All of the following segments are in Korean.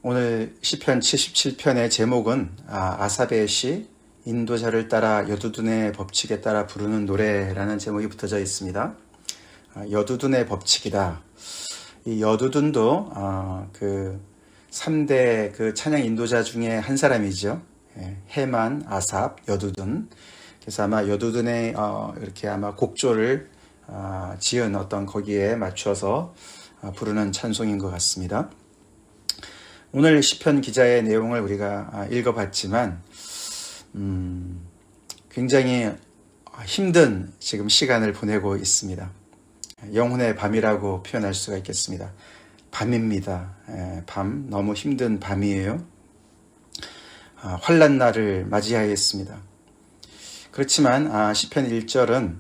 오늘 시편 77편의 제목은 아삽의 시 인도자를 따라 여두둔의 법칙에 따라 부르는 노래라는 제목이 붙어져 있습니다. 여두둔의 법칙이다. 이 여두둔도 그 3대 그 찬양 인도자 중에 한 사람이죠. 헤만, 아삽, 여두둔. 그래서 아마 여두둔의 이렇게 아마 곡조를 지은 어떤 거기에 맞춰서 부르는 찬송인 것 같습니다. 오늘 시편 기자의 내용을 우리가 읽어봤지만 굉장히 힘든 지금 시간을 보내고 있습니다. 영혼의 밤이라고 표현할 수가 있겠습니다. 밤입니다. 밤, 너무 힘든 밤이에요. 환난 날을 맞이하였습니다. 그렇지만 시편 1절은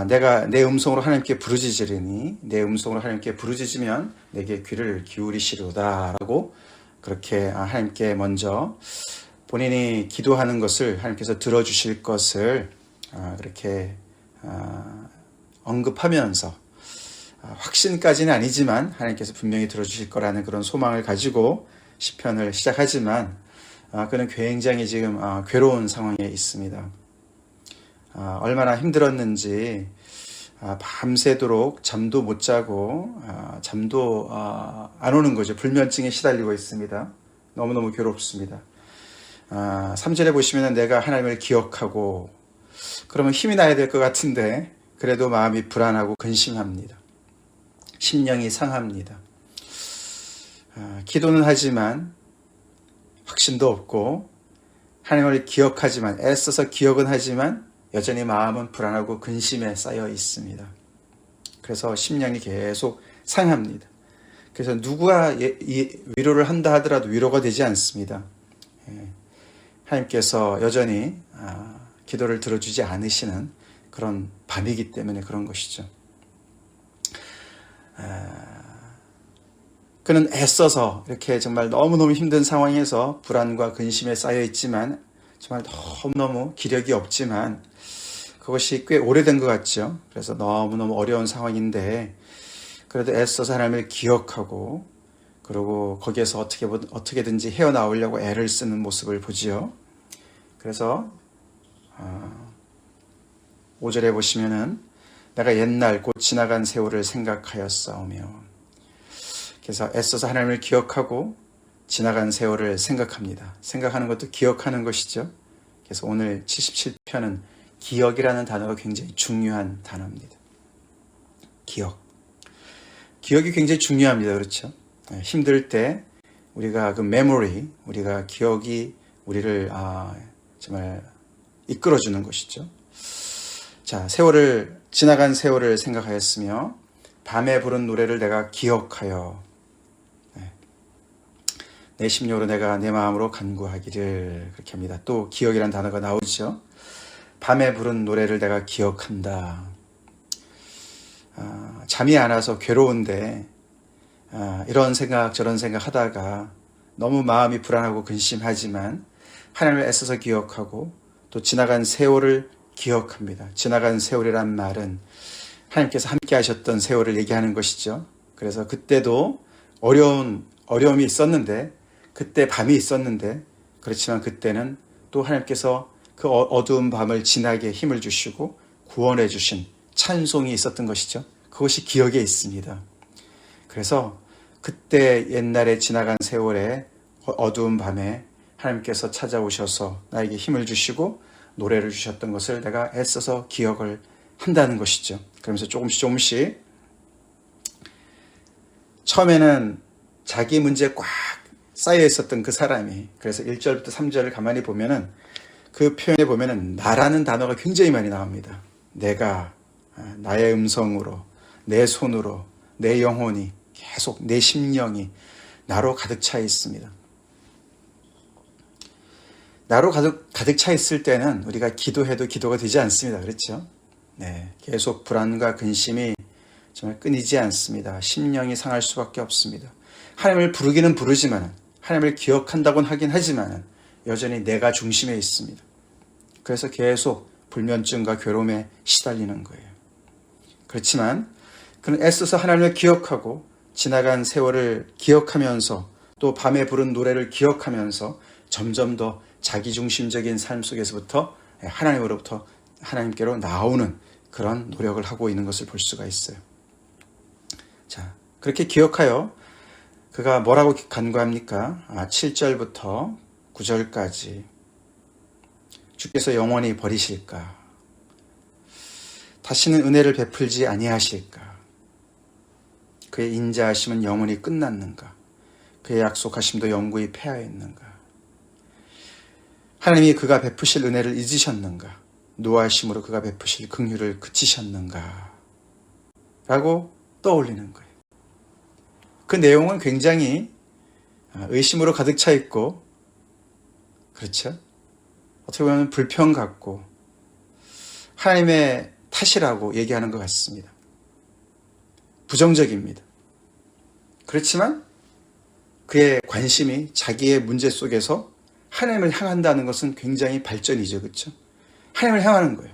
내가 내 음성으로 하나님께 부르짖으리니 내 음성으로 하나님께 부르짖으면 내게 귀를 기울이시리로다 라고 그렇게 하나님께 먼저 본인이 기도하는 것을 하나님께서 들어주실 것을 그렇게 언급하면서 확신까지는 아니지만 하나님께서 분명히 들어주실 거라는 그런 소망을 가지고 시편을 시작하지만 그는 굉장히 지금 괴로운 상황에 있습니다. 얼마나 힘들었는지 밤새도록 잠도 못 자고 잠도 안 오는 거죠. 불면증에 시달리고 있습니다. 너무너무 괴롭습니다. 3절에 보시면 내가 하나님을 기억하고 그러면 힘이 나야 될 것 같은데 그래도 마음이 불안하고 근심합니다. 심령이 상합니다. 기도는 하지만 확신도 없고 하나님을 기억하지만 애써서 기억은 하지만 여전히 마음은 불안하고 근심에 쌓여 있습니다. 그래서 심령이 계속 상합니다. 그래서 누가 위로를 한다 하더라도 위로가 되지 않습니다. 하나님께서 여전히 기도를 들어주지 않으시는 그런 밤이기 때문에 그런 것이죠. 그는 애써서 이렇게 정말 너무너무 힘든 상황에서 불안과 근심에 쌓여 있지만 정말 너무너무 기력이 없지만 그것이 꽤 오래된 것 같죠. 그래서 너무너무 어려운 상황인데 그래도 애써서 하나님을 기억하고 그리고 거기에서 어떻게든지 헤어나오려고 애를 쓰는 모습을 보지요. 그래서 5절에 보시면은 내가 옛날 곧 지나간 세월을 생각하였사오며 그래서 애써서 하나님을 기억하고 지나간 세월을 생각합니다. 생각하는 것도 기억하는 것이죠. 그래서 오늘 77편은 기억이라는 단어가 굉장히 중요한 단어입니다. 기억이 굉장히 중요합니다. 그렇죠? 힘들 때 우리가 그 메모리, 우리가 기억이 우리를 정말 이끌어주는 것이죠. 자, 지나간 세월을 생각하였으며 밤에 부른 노래를 내가 기억하여 내 심령으로 내가 내 마음으로 간구하기를 그렇게 합니다. 또 기억이라는 단어가 나오죠. 밤에 부른 노래를 내가 기억한다. 잠이 안 와서 괴로운데 이런 생각 저런 생각 하다가 너무 마음이 불안하고 근심하지만 하나님을 애써서 기억하고 또 지나간 세월을 기억합니다. 지나간 세월이란 말은 하나님께서 함께 하셨던 세월을 얘기하는 것이죠. 그래서 그때도 어려움이 있었는데 그때 밤이 있었는데 그렇지만 그때는 또 하나님께서 그 어두운 밤을 지나게 힘을 주시고 구원해 주신 찬송이 있었던 것이죠. 그것이 기억에 있습니다. 그래서 그때 옛날에 지나간 세월에 어두운 밤에 하나님께서 찾아오셔서 나에게 힘을 주시고 노래를 주셨던 것을 내가 애써서 기억을 한다는 것이죠. 그러면서 조금씩 처음에는 자기 문제에 꽉 쌓여 있었던 그 사람이 그래서 1절부터 3절을 가만히 보면은 그 표현에 보면은 나라는 단어가 굉장히 많이 나옵니다. 내가 나의 음성으로 내 손으로 내 영혼이 계속 내 심령이 나로 가득 차 있습니다. 나로 가득 차 있을 때는 우리가 기도해도 기도가 되지 않습니다. 그렇죠? 네, 계속 불안과 근심이 정말 끊이지 않습니다. 심령이 상할 수밖에 없습니다. 하나님을 부르기는 부르지만 하나님을 기억한다고는 하긴 하지만 여전히 내가 중심에 있습니다. 그래서 계속 불면증과 괴로움에 시달리는 거예요. 그렇지만 그는 애써서 하나님을 기억하고 지나간 세월을 기억하면서 또 밤에 부른 노래를 기억하면서 점점 더 자기중심적인 삶 속에서부터 하나님께로 나오는 그런 노력을 하고 있는 것을 볼 수가 있어요. 자, 그렇게 기억하여 그가 뭐라고 간구합니까? 7절부터 9절까지 주께서 영원히 버리실까? 다시는 은혜를 베풀지 아니하실까? 그의 인자하심은 영원히 끝났는가? 그의 약속하심도 영구히 폐하였는가? 하나님이 그가 베푸실 은혜를 잊으셨는가? 노하심으로 그가 베푸실 긍휼을 그치셨는가? 라고 떠올리는 거예요. 그 내용은 굉장히 의심으로 가득 차 있고, 그렇죠? 어떻게 보면 불평 같고 하나님의 탓이라고 얘기하는 것 같습니다. 부정적입니다. 그렇지만 그의 관심이 자기의 문제 속에서 하나님을 향한다는 것은 굉장히 발전이죠. 그렇죠? 하나님을 향하는 거예요.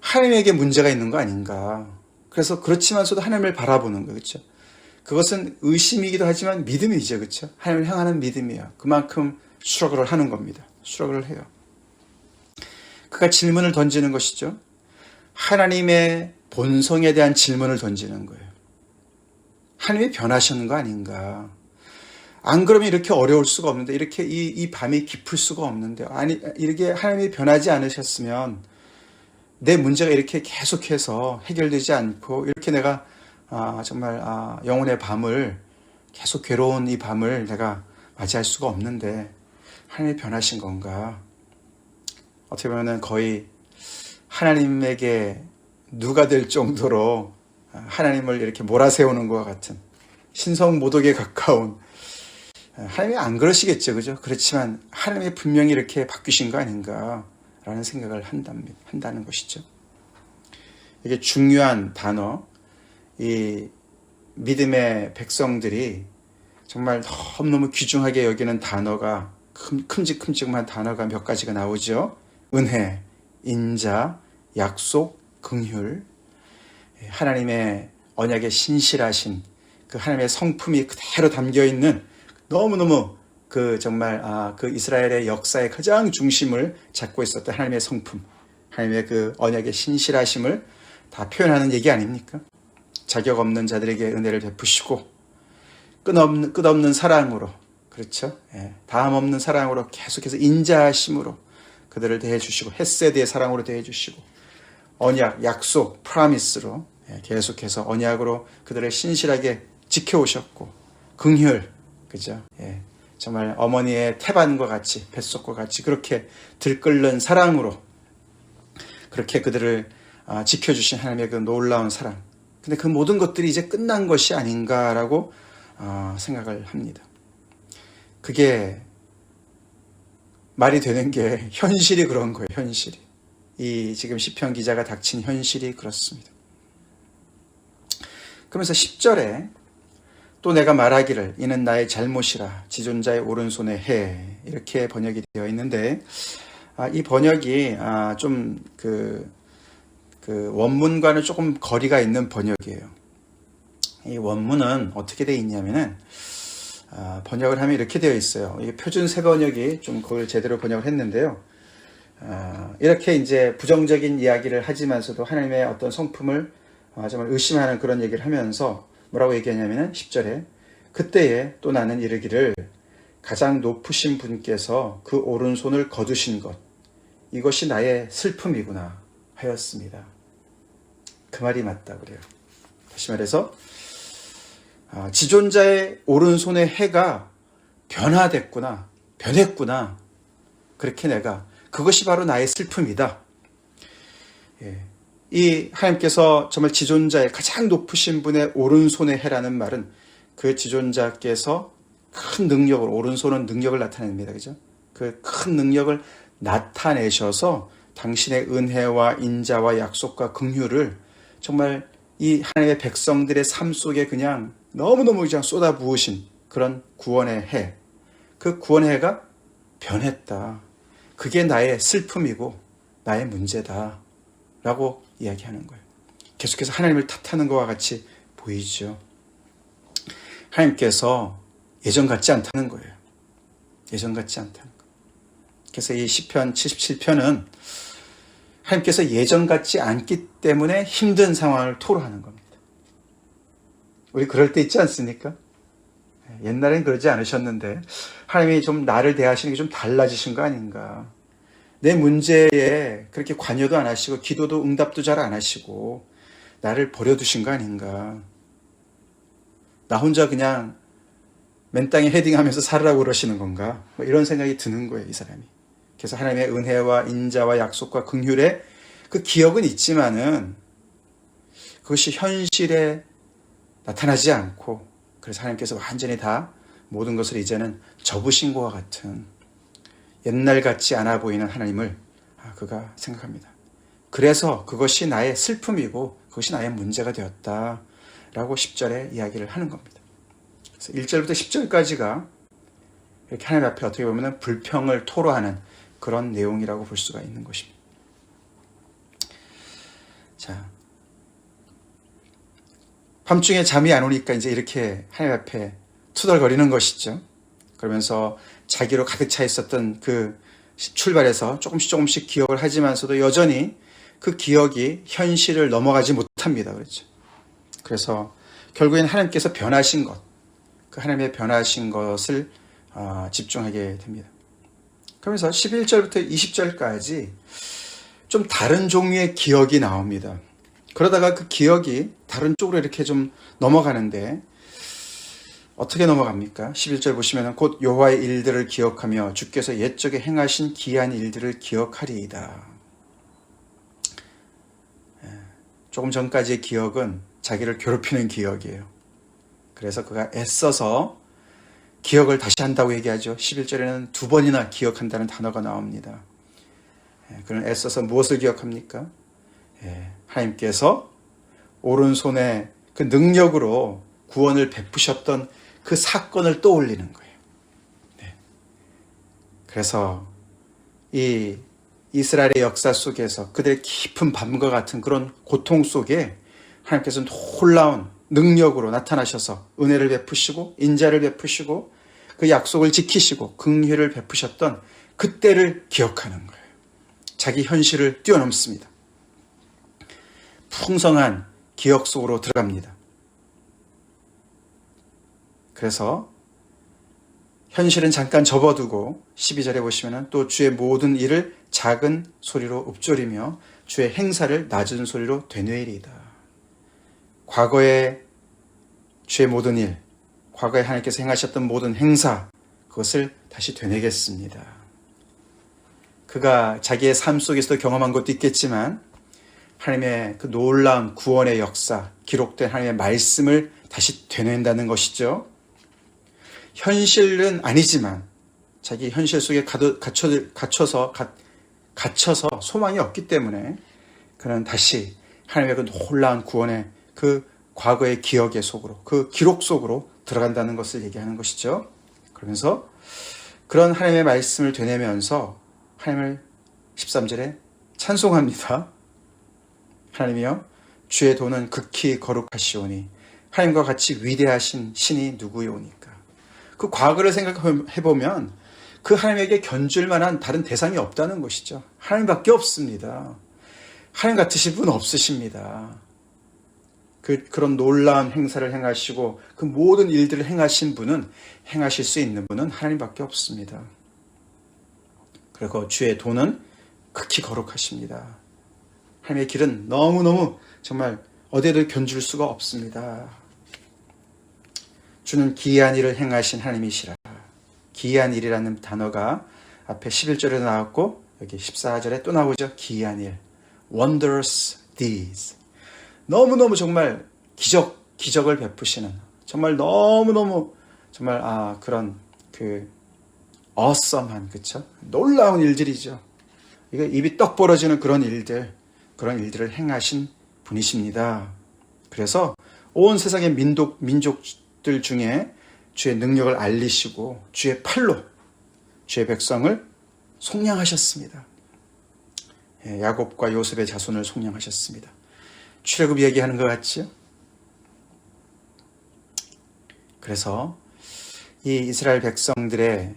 하나님에게 문제가 있는 거 아닌가. 그래서 그렇지만서도 하나님을 바라보는 거예요. 그렇죠? 그것은 의심이기도 하지만 믿음이죠. 그렇죠? 하나님을 향하는 믿음이에요. 그만큼 수락을 하는 겁니다. 수락을 해요. 그가 질문을 던지는 것이죠. 하나님의 본성에 대한 질문을 던지는 거예요. 하나님이 변하셨는 거 아닌가? 안 그러면 이렇게 어려울 수가 없는데, 이렇게 이 밤이 깊을 수가 없는데, 아니, 이렇게 하나님이 변하지 않으셨으면 내 문제가 이렇게 계속해서 해결되지 않고, 이렇게 내가 정말 영혼의 밤을, 계속 괴로운 이 밤을 내가 맞이할 수가 없는데, 하나님이 변하신 건가? 어떻게 보면 거의 하나님에게 누가 될 정도로 하나님을 이렇게 몰아세우는 것과 같은 신성모독에 가까운, 하나님이 안 그러시겠죠. 그죠? 그렇지만 하나님이 분명히 이렇게 바뀌신 거 아닌가라는 생각을 한다는 것이죠. 이게 중요한 단어, 이 믿음의 백성들이 정말 너무너무 귀중하게 여기는 단어가, 큼직큼직한 단어가 몇 가지가 나오죠. 은혜, 인자, 약속, 긍휼, 하나님의 언약에 신실하신 그 하나님의 성품이 그대로 담겨있는, 너무너무 정말 그 이스라엘의 역사의 가장 중심을 잡고 있었던 하나님의 성품, 하나님의 그 언약의 신실하심을 다 표현하는 얘기 아닙니까? 자격 없는 자들에게 은혜를 베푸시고 끝없는 사랑으로, 그렇죠? 다음 없는 사랑으로 계속해서 인자하심으로 그들을 대해주시고, 헤세드의 사랑으로 대해주시고, 언약, 약속, 프라미스로 계속해서 언약으로 그들을 신실하게 지켜오셨고, 긍휼, 그죠? 정말 어머니의 태반과 같이, 뱃속과 같이 그렇게 들끓는 사랑으로 그렇게 그들을 지켜주신 하나님의 그 놀라운 사랑. 근데 그 모든 것들이 이제 끝난 것이 아닌가라고 생각을 합니다. 그게 말이 되는 게 현실이 그런 거예요. 현실이. 이 지금 시편 기자가 닥친 현실이 그렇습니다. 그러면서 10절에 또 내가 말하기를 이는 나의 잘못이라 지존자의 오른손에 해, 이렇게 번역이 되어 있는데, 이 번역이 좀 그 원문과는 조금 거리가 있는 번역이에요. 이 원문은 어떻게 되어 있냐면은 번역을 하면 이렇게 되어 있어요. 이게 표준 새 번역이 좀 그걸 제대로 번역을 했는데요. 이렇게 이제 부정적인 이야기를 하지만서도 하나님의 어떤 성품을 정말 의심하는 그런 얘기를 하면서 뭐라고 얘기하냐면은 10절에 그때에 또 나는 이르기를 가장 높으신 분께서 그 오른손을 거두신 것, 이것이 나의 슬픔이구나 하였습니다. 그 말이 맞다 그래요. 다시 말해서 지존자의 오른손의 해가 변화됐구나, 변했구나, 그렇게 내가, 그것이 바로 나의 슬픔이다. 이 하나님께서 정말 지존자의 가장 높으신 분의 오른손의 해라는 말은 그 지존자께서 큰 능력을, 오른손은 능력을 나타냅니다. 그죠? 그 큰 능력을 나타내셔서 당신의 은혜와 인자와 약속과 긍휼을 정말 이 하나님의 백성들의 삶 속에 그냥 너무너무 그냥 쏟아부으신 그런 구원의 해, 그 구원의 해가 변했다. 그게 나의 슬픔이고 나의 문제다 라고 이야기하는 거예요. 계속해서 하나님을 탓하는 것과 같이 보이죠. 하나님께서 예전 같지 않다는 거예요. 예전 같지 않다는 거. 그래서 이 시편 77편은 하나님께서 예전 같지 않기 때문에 힘든 상황을 토로하는 겁니다. 우리 그럴 때 있지 않습니까? 옛날엔 그러지 않으셨는데 하나님이 좀 나를 대하시는 게 좀 달라지신 거 아닌가. 내 문제에 그렇게 관여도 안 하시고 기도도 응답도 잘 안 하시고 나를 버려두신 거 아닌가. 나 혼자 그냥 맨 땅에 헤딩하면서 살으라고 그러시는 건가. 뭐 이런 생각이 드는 거예요, 이 사람이. 그래서 하나님의 은혜와 인자와 약속과 긍휼의 그 기억은 있지만은 그것이 현실에 나타나지 않고, 그래서 하나님께서 완전히 다 모든 것을 이제는 접으신 것과 같은 옛날 같지 않아 보이는 하나님을 그가 생각합니다. 그래서 그것이 나의 슬픔이고 그것이 나의 문제가 되었다라고 10절에 이야기를 하는 겁니다. 그래서 1절부터 10절까지가 이렇게 하나님 앞에 어떻게 보면 불평을 토로하는 그런 내용이라고 볼 수가 있는 것입니다. 자, 밤중에 잠이 안 오니까 이제 이렇게 하나님 앞에 투덜거리는 것이죠. 그러면서 자기로 가득 차 있었던 그 출발해서 조금씩 기억을 하지만서도 여전히 그 기억이 현실을 넘어가지 못합니다. 그렇죠. 그래서 결국엔 하나님께서 변하신 것, 그 하나님의 변하신 것을 집중하게 됩니다. 그러면서 11절부터 20절까지 좀 다른 종류의 기억이 나옵니다. 그러다가 그 기억이 다른 쪽으로 이렇게 좀 넘어가는데 어떻게 넘어갑니까? 11절 보시면 곧 여호와의 일들을 기억하며 주께서 옛적에 행하신 기이한 일들을 기억하리이다. 조금 전까지의 기억은 자기를 괴롭히는 기억이에요. 그래서 그가 애써서 기억을 다시 한다고 얘기하죠. 11절에는 2번이나 기억한다는 단어가 나옵니다. 그는 애써서 무엇을 기억합니까? 하나님께서 오른손에 그 능력으로 구원을 베푸셨던 그 사건을 떠올리는 거예요. 그래서 이 이스라엘의 역사 속에서 그들의 깊은 밤과 같은 그런 고통 속에 하나님께서 놀라운 능력으로 나타나셔서 은혜를 베푸시고 인자를 베푸시고 그 약속을 지키시고 긍휼을 베푸셨던 그때를 기억하는 거예요. 자기 현실을 뛰어넘습니다. 풍성한 기억 속으로 들어갑니다. 그래서 현실은 잠깐 접어두고 12절에 보시면 또 주의 모든 일을 작은 소리로 읊조리며 주의 행사를 낮은 소리로 되뇌이리이다. 과거의 주의 모든 일, 과거에 하나님께서 행하셨던 모든 행사, 그것을 다시 되뇌겠습니다. 그가 자기의 삶 속에서도 경험한 것도 있겠지만 하나님의 그 놀라운 구원의 역사, 기록된 하나님의 말씀을 다시 되뇌인다는 것이죠. 현실은 아니지만 자기 현실 속에 갇혀서 소망이 없기 때문에 그는 다시 하나님의 그 놀라운 구원의 그 과거의 기억의 속으로, 그 기록 속으로 들어간다는 것을 얘기하는 것이죠. 그러면서 그런 하나님의 말씀을 되뇌면서 하나님을 13절에 찬송합니다. 하나님이여 주의 도는 극히 거룩하시오니 하나님과 같이 위대하신 신이 누구요니까. 그 과거를 생각해보면 그 하나님에게 견줄 만한 다른 대상이 없다는 것이죠. 하나님밖에 없습니다. 하나님 같으신 분 없으십니다. 그런 놀라운 행사를 행하시고 그 모든 일들을 행하신 분은, 행하실 수 있는 분은 하나님밖에 없습니다. 그리고 주의 도는 극히 거룩하십니다. 하나님의 길은 너무너무 정말 어디에도 견줄 수가 없습니다. 주는 기이한 일을 행하신 하나님이시라. 기이한 일이라는 단어가 앞에 11절에 나왔고 여기 14절에 또 나오죠. 기이한 일. Wondrous deeds. 너무너무 정말 기적을 베푸시는, 정말 너무너무 정말 그런 그 awesome한, 그쵸? 놀라운 일들이죠. 이거 입이 떡 벌어지는 그런 일들을 행하신 분이십니다. 그래서 온 세상의 민족들 중에 주의 능력을 알리시고 주의 팔로 주의 백성을 속량하셨습니다. 야곱과 요셉의 자손을 속량하셨습니다. 출애굽 얘기하는 것 같죠? 그래서 이 이스라엘 백성들의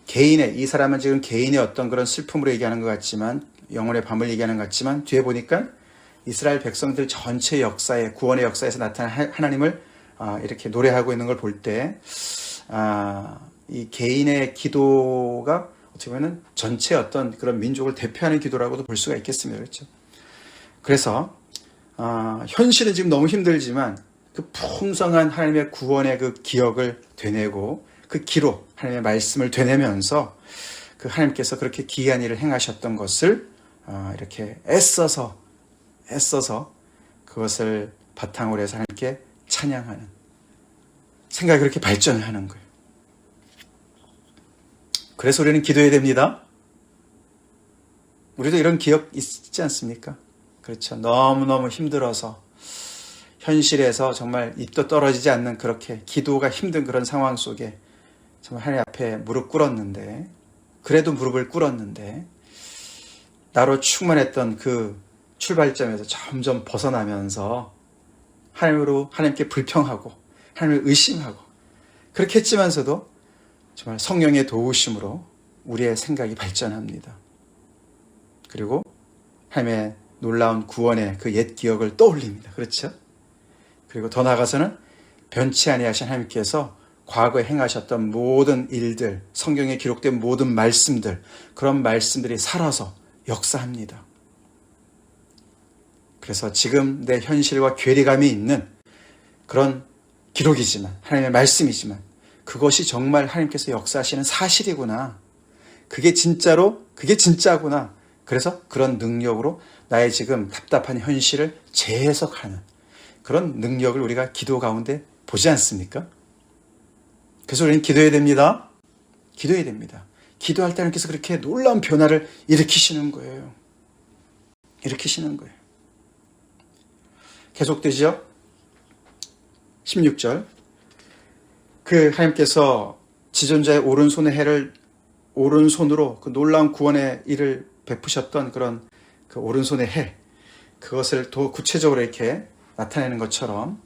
개인의, 이 사람은 지금 개인의 어떤 그런 슬픔으로 얘기하는 것 같지만, 영혼의 밤을 얘기하는 것 같지만, 뒤에 보니까 이스라엘 백성들 전체 역사에, 구원의 역사에서 나타난 하나님을 이렇게 노래하고 있는 걸 볼 때, 이 개인의 기도가 어떻게 보면 전체 어떤 그런 민족을 대표하는 기도라고도 볼 수가 있겠습니다. 그렇죠? 그래서 현실은 지금 너무 힘들지만 그 풍성한 하나님의 구원의 그 기억을 되뇌고 그 기로 하나님의 말씀을 되뇌면서 그 하나님께서 그렇게 기이한 일을 행하셨던 것을 이렇게 애써서 그것을 바탕으로 해서 하나님께 찬양하는 생각이 그렇게 발전을 하는 거예요. 그래서 우리는 기도해야 됩니다. 우리도 이런 기억 있지 않습니까? 그렇죠. 너무너무 힘들어서 현실에서 정말 입도 떨어지지 않는 그렇게 기도가 힘든 그런 상황 속에 정말 하나님 앞에 무릎 꿇었는데, 그래도 무릎을 꿇었는데 나로 충만했던 그 출발점에서 점점 벗어나면서 하나님께 불평하고 하나님을 의심하고 그렇게 했지만서도 정말 성령의 도우심으로 우리의 생각이 발전합니다. 그리고 하나님의 놀라운 구원의 그 옛 기억을 떠올립니다. 그렇죠? 그리고 더 나아가서는 변치 아니하신 하나님께서 과거에 행하셨던 모든 일들, 성경에 기록된 모든 말씀들, 그런 말씀들이 살아서 역사합니다. 그래서 지금 내 현실과 괴리감이 있는 그런 기록이지만, 하나님의 말씀이지만, 그것이 정말 하나님께서 역사하시는 사실이구나. 그게 진짜구나. 그래서 그런 능력으로 나의 지금 답답한 현실을 재해석하는 그런 능력을 우리가 기도 가운데 보지 않습니까? 그래서 우리는 기도해야 됩니다. 기도해야 됩니다. 기도할 때 하나님께서 그렇게 놀라운 변화를 일으키시는 거예요. 계속되죠? 16절. 그 하나님께서 지존자의 오른손의 해를 오른손으로 그 놀라운 구원의 일을 베푸셨던 그런 그 오른손의 해, 그것을 더 구체적으로 이렇게 나타내는 것처럼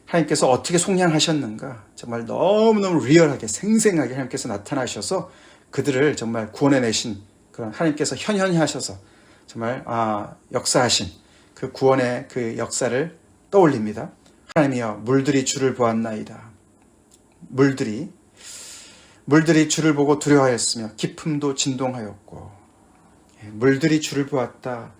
하나님께서 어떻게 속량하셨는가, 정말 너무너무 리얼하게 생생하게 하나님께서 나타나셔서 그들을 정말 구원해내신 그런 하나님께서 현현히 하셔서 정말 역사하신 그 구원의 그 역사를 떠올립니다. 하나님이여 물들이 주를 보았나이다. 물들이 주를 보고 두려워하였으며 깊음도 진동하였고, 물들이 주를 보았다.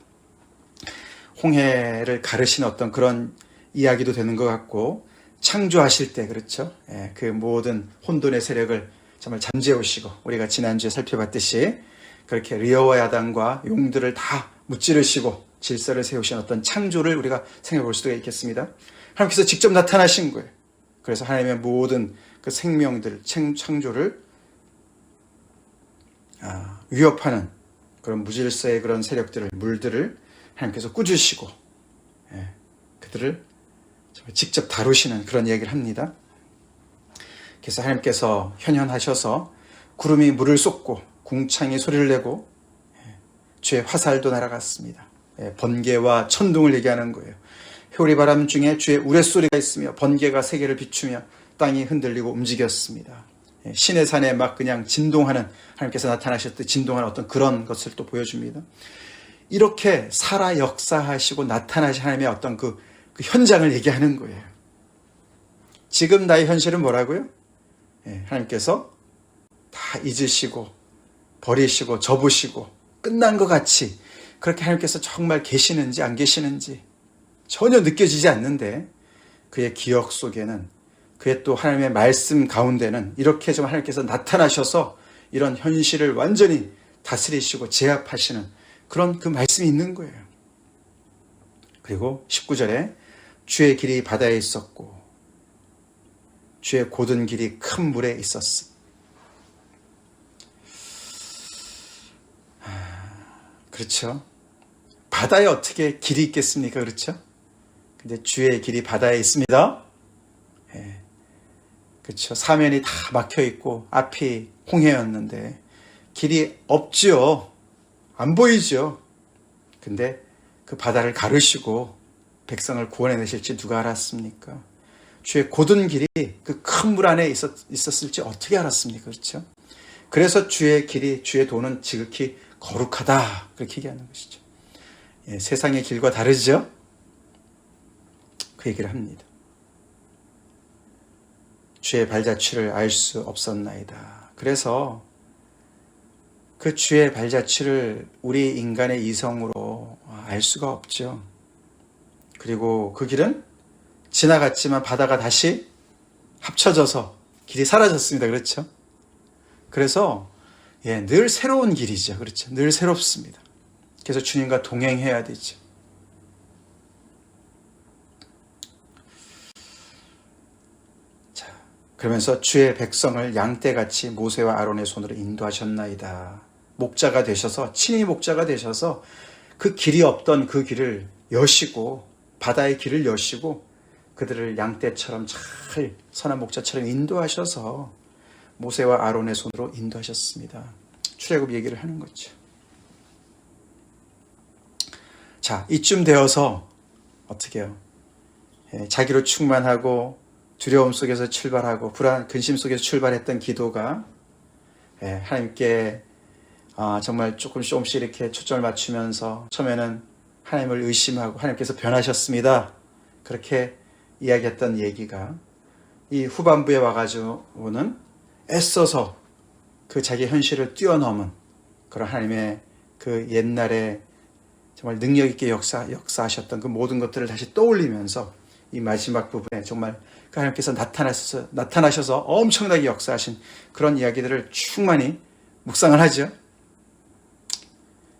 홍해를 가르신 어떤 그런 이야기도 되는 것 같고, 창조하실 때, 그렇죠? 그 모든 혼돈의 세력을 정말 잠재우시고, 우리가 지난주에 살펴봤듯이 그렇게 리어와 야단과 용들을 다 무찌르시고 질서를 세우신 어떤 창조를 우리가 생각해 볼 수가 있겠습니다. 하나님께서 직접 나타나신 거예요. 그래서 하나님의 모든 그 생명들, 창조를 위협하는 그런 무질서의 그런 세력들을, 물들을 하나님께서 꾸짖으시고 그들을 직접 다루시는 그런 얘기를 합니다. 그래서 하나님께서 현현하셔서 구름이 물을 쏟고 궁창이 소리를 내고 주의 화살도 날아갔습니다. 번개와 천둥을 얘기하는 거예요. 회오리바람 중에 주의 우레소리가 있으며 번개가 세계를 비추며 땅이 흔들리고 움직였습니다. 신의 산에 막 그냥 진동하는, 하나님께서 나타나셨듯 진동하는 어떤 그런 것을 또 보여줍니다. 이렇게 살아 역사하시고 나타나신 하나님의 어떤 그 현장을 얘기하는 거예요. 지금 나의 현실은 뭐라고요? 하나님께서 다 잊으시고 버리시고 접으시고 끝난 것 같이 그렇게 하나님께서 정말 계시는지 안 계시는지 전혀 느껴지지 않는데, 그의 기억 속에는, 그의 또 하나님의 말씀 가운데는 이렇게 좀 하나님께서 나타나셔서 이런 현실을 완전히 다스리시고 제압하시는 그런 그 말씀이 있는 거예요. 그리고 19절에 주의 길이 바다에 있었고 주의 곧은 길이 큰 물에 있었음. 그렇죠. 바다에 어떻게 길이 있겠습니까? 그렇죠. 근데 주의 길이 바다에 있습니다. 그렇죠. 사면이 다 막혀 있고 앞이 홍해였는데 길이 없지요. 안 보이죠. 근데 그 바다를 가르시고 백성을 구원해내실지 누가 알았습니까? 주의 곧은 길이 그 큰 물 안에 있었을지 어떻게 알았습니까? 그렇죠? 그래서 주의 길이, 주의 도는 지극히 거룩하다. 그렇게 얘기하는 것이죠. 예, 세상의 길과 다르죠? 그 얘기를 합니다. 주의 발자취를 알 수 없었나이다. 그래서 그 주의 발자취를 우리 인간의 이성으로 알 수가 없죠. 그리고 그 길은 지나갔지만 바다가 다시 합쳐져서 길이 사라졌습니다. 그렇죠? 그래서 늘 새로운 길이죠. 그렇죠? 늘 새롭습니다. 그래서 주님과 동행해야 되죠. 자, 그러면서 주의 백성을 양떼같이 모세와 아론의 손으로 인도하셨나이다. 목자가 되셔서, 친히 목자가 되셔서 그 길이 없던 그 길을 여시고, 바다의 길을 여시고 그들을 양떼처럼 잘 선한 목자처럼 인도하셔서 모세와 아론의 손으로 인도하셨습니다. 출애굽 얘기를 하는 거죠. 자, 이쯤 되어서 어떻게 해요? 자기로 충만하고 두려움 속에서 출발하고 불안, 근심 속에서 출발했던 기도가 하나님께 정말 조금씩 이렇게 초점을 맞추면서 처음에는 하나님을 의심하고 하나님께서 변하셨습니다. 그렇게 이야기했던 얘기가 이 후반부에 와가지고는 애써서 그 자기 현실을 뛰어넘은 그런 하나님의 그 옛날에 정말 능력 있게 역사하셨던 그 모든 것들을 다시 떠올리면서 이 마지막 부분에 정말 그 하나님께서 나타나셔서 엄청나게 역사하신 그런 이야기들을 충만히 묵상을 하죠.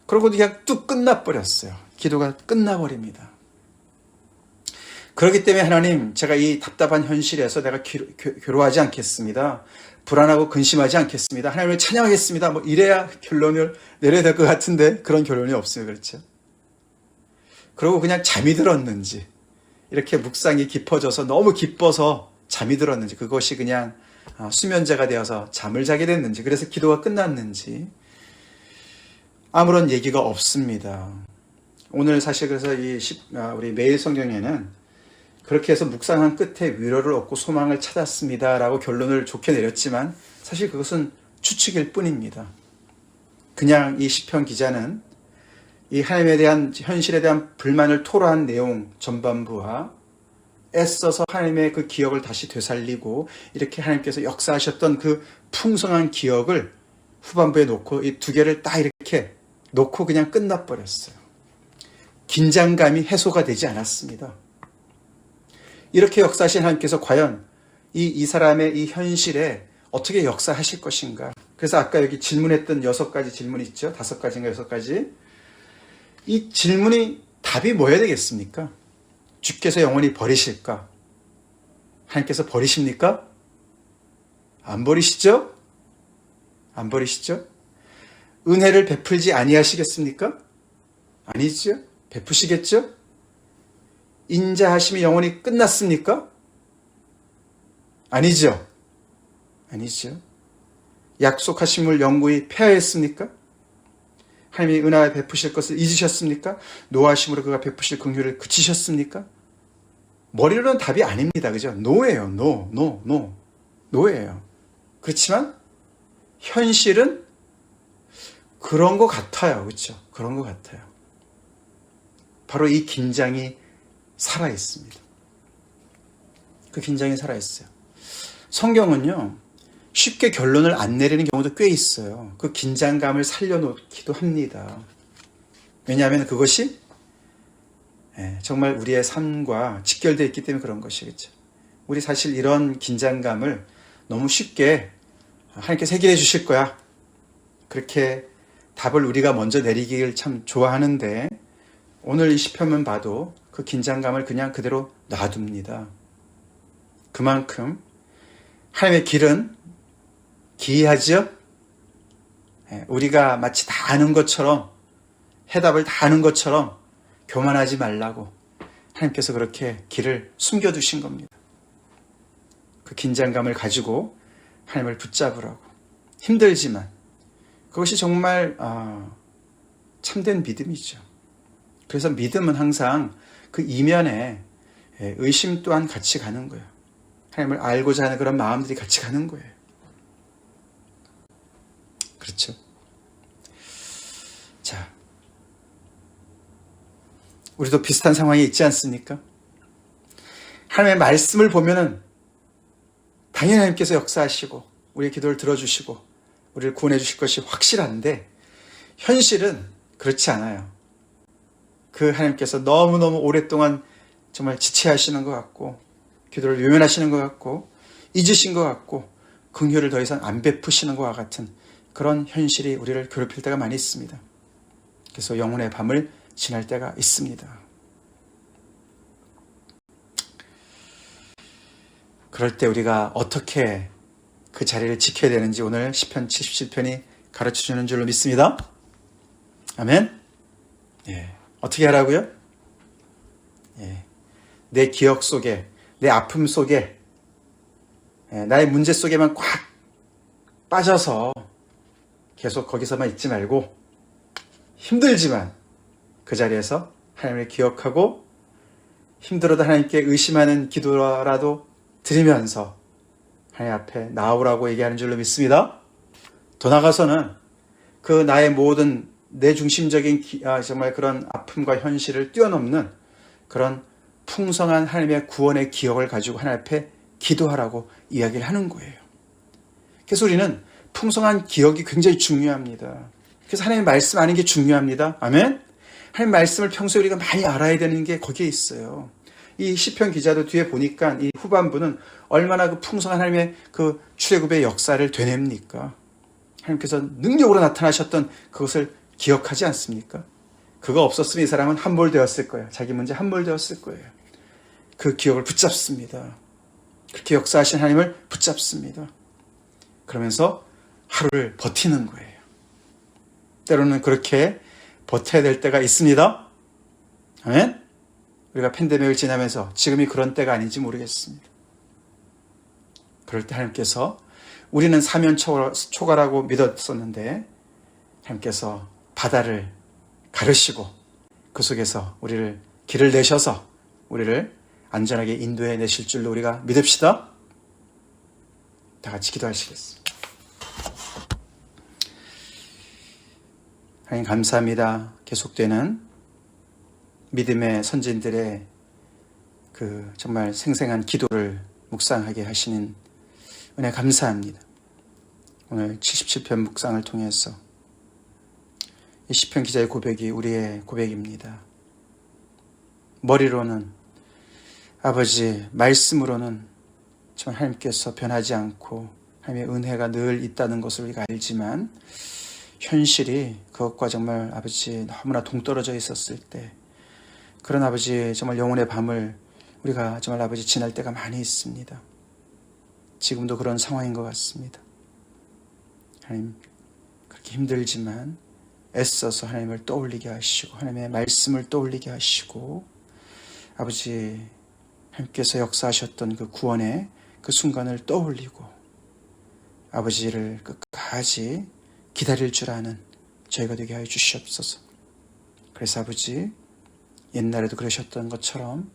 그러고 그냥 뚝 끝나버렸어요. 기도가 끝나버립니다. 그렇기 때문에 하나님, 제가 이 답답한 현실에서 내가 괴로워하지 않겠습니다. 불안하고 근심하지 않겠습니다. 하나님을 찬양하겠습니다. 뭐 이래야 결론을 내려야 될 것 같은데 그런 결론이 없어요. 그렇죠? 그리고 그냥 잠이 들었는지, 이렇게 묵상이 깊어져서 너무 기뻐서 잠이 들었는지, 그것이 그냥 수면제가 되어서 잠을 자게 됐는지, 그래서 기도가 끝났는지 아무런 얘기가 없습니다. 오늘 사실 그래서 우리 매일 성경에는 그렇게 해서 묵상한 끝에 위로를 얻고 소망을 찾았습니다 라고 결론을 좋게 내렸지만 사실 그것은 추측일 뿐입니다. 그냥 이 시편 기자는 이 하나님에 대한 현실에 대한 불만을 토로한 내용 전반부와 애써서 하나님의 그 기억을 다시 되살리고 이렇게 하나님께서 역사하셨던 그 풍성한 기억을 후반부에 놓고 이 두 개를 딱 이렇게 놓고 그냥 끝나버렸어요. 긴장감이 해소가 되지 않았습니다. 이렇게 역사하신 하나님께서 과연 이 사람의 이 현실에 어떻게 역사하실 것인가. 그래서 아까 여기 질문했던 6가지 질문 있죠. 5가지인가 6가지. 이 질문이 답이 뭐여야 되겠습니까? 주께서 영원히 버리실까? 하나님께서 버리십니까? 안 버리시죠? 안 버리시죠? 은혜를 베풀지 아니하시겠습니까? 아니죠? 베푸시겠죠? 인자하심이 영원히 끝났습니까? 아니죠? 아니죠? 약속하심을 영구히 폐하였습니까? 하나님이 은혜에 베푸실 것을 잊으셨습니까? 노하심으로 그가 베푸실 긍휼을 그치셨습니까? 머리로는 답이 아닙니다. 그죠? 노예요. 노예요. 그렇지만 현실은 그런 것 같아요. 그렇죠? 그런 것 같아요. 바로 이 긴장이 살아있습니다. 그 긴장이 살아있어요. 성경은요, 쉽게 결론을 안 내리는 경우도 꽤 있어요. 그 긴장감을 살려놓기도 합니다. 왜냐하면 그것이 정말 우리의 삶과 직결되어 있기 때문에 그런 것이겠죠. 우리 사실 이런 긴장감을 너무 쉽게 하나님께서 해결해 주실 거야. 그렇게 답을 우리가 먼저 내리기를 참 좋아하는데 오늘 이 시편만 봐도 그 긴장감을 그냥 그대로 놔둡니다. 그만큼 하나님의 길은 기이하죠? 우리가 마치 다 아는 것처럼 해답을 다 아는 것처럼 교만하지 말라고 하나님께서 그렇게 길을 숨겨두신 겁니다. 그 긴장감을 가지고 하나님을 붙잡으라고. 힘들지만 그것이 정말 참된 믿음이죠. 그래서 믿음은 항상 그 이면에 의심 또한 같이 가는 거예요. 하나님을 알고자 하는 그런 마음들이 같이 가는 거예요. 그렇죠? 자, 우리도 비슷한 상황이 있지 않습니까? 하나님의 말씀을 보면은 당연히 하나님께서 역사하시고 우리의 기도를 들어주시고 우리를 구원해 주실 것이 확실한데 현실은 그렇지 않아요. 그 하나님께서 너무너무 오랫동안 정말 지체하시는 것 같고 기도를 외면하시는 것 같고 잊으신 것 같고 긍휼을 더 이상 안 베푸시는 것과 같은 그런 현실이 우리를 괴롭힐 때가 많이 있습니다. 그래서 영혼의 밤을 지날 때가 있습니다. 그럴 때 우리가 어떻게 그 자리를 지켜야 되는지 오늘 시편 77편이 가르쳐주는 줄로 믿습니다. 아멘. 예. 어떻게 하라고요? 예. 내 기억 속에, 내 아픔 속에, 나의 문제 속에만 꽉 빠져서 계속 거기서만 있지 말고 힘들지만 그 자리에서 하나님을 기억하고 힘들어도 하나님께 의심하는 기도라도 드리면서 하나님 앞에 나오라고 얘기하는 줄로 믿습니다. 더 나아가서는 그 나의 모든 내 중심적인 정말 그런 아픔과 현실을 뛰어넘는 그런 풍성한 하나님의 구원의 기억을 가지고 하나님 앞에 기도하라고 이야기를 하는 거예요. 그래서 우리는 풍성한 기억이 굉장히 중요합니다. 그래서 하나님의 말씀 아는 게 중요합니다. 아멘? 하나님의 말씀을 평소에 우리가 많이 알아야 되는 게 거기에 있어요. 이 시편 기자도 뒤에 보니까 이 후반부는 얼마나 그 풍성한 하나님의 그 출애굽의 역사를 되냅니까? 하나님께서 능력으로 나타나셨던 그것을 기억하지 않습니까? 그거 없었으면 이 사람은 함몰되었을 거예요. 자기 문제 함몰되었을 거예요. 그 기억을 붙잡습니다. 그렇게 역사하신 하나님을 붙잡습니다. 그러면서 하루를 버티는 거예요. 때로는 그렇게 버텨야 될 때가 있습니다. 아멘? 우리가 팬데믹을 지나면서 지금이 그런 때가 아닌지 모르겠습니다. 그럴 때 하나님께서 우리는 사면 초가라고 믿었었는데 하나님께서 바다를 가르시고 그 속에서 우리를 길을 내셔서 우리를 안전하게 인도해 내실 줄로 우리가 믿읍시다. 다 같이 기도하시겠습니다. 하나님 감사합니다. 계속되는 믿음의 선진들의 그 정말 생생한 기도를 묵상하게 하시는 은혜 감사합니다. 오늘 77편 묵상을 통해서 이 시편 기자의 고백이 우리의 고백입니다. 머리로는 아버지 말씀으로는 정말 하나님께서 변하지 않고 하나님의 은혜가 늘 있다는 것을 우리가 알지만 현실이 그것과 정말 아버지 너무나 동떨어져 있었을 때 그런 아버지 정말 영혼의 밤을 우리가 정말 아버지 지날 때가 많이 있습니다. 지금도 그런 상황인 것 같습니다. 하나님 그렇게 힘들지만 애써서 하나님을 떠올리게 하시고 하나님의 말씀을 떠올리게 하시고 아버지 하나님께서 역사하셨던 그 구원의 그 순간을 떠올리고 아버지를 끝까지 기다릴 줄 아는 저희가 되게 하여 주시옵소서. 그래서 아버지 옛날에도 그러셨던 것처럼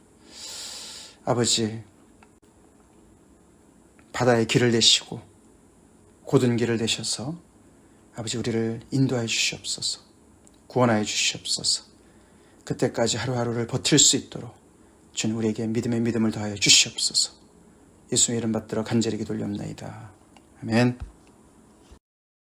아버지 바다에 길을 내시고 고든 길을 내셔서 아버지 우리를 인도하여 주시옵소서. 구원하여 주시옵소서. 그때까지 하루하루를 버틸 수 있도록 주님 우리에게 믿음의 믿음을 더하여 주시옵소서. 예수의 이름 받들어 간절히 기도올리옵나이다. 아멘.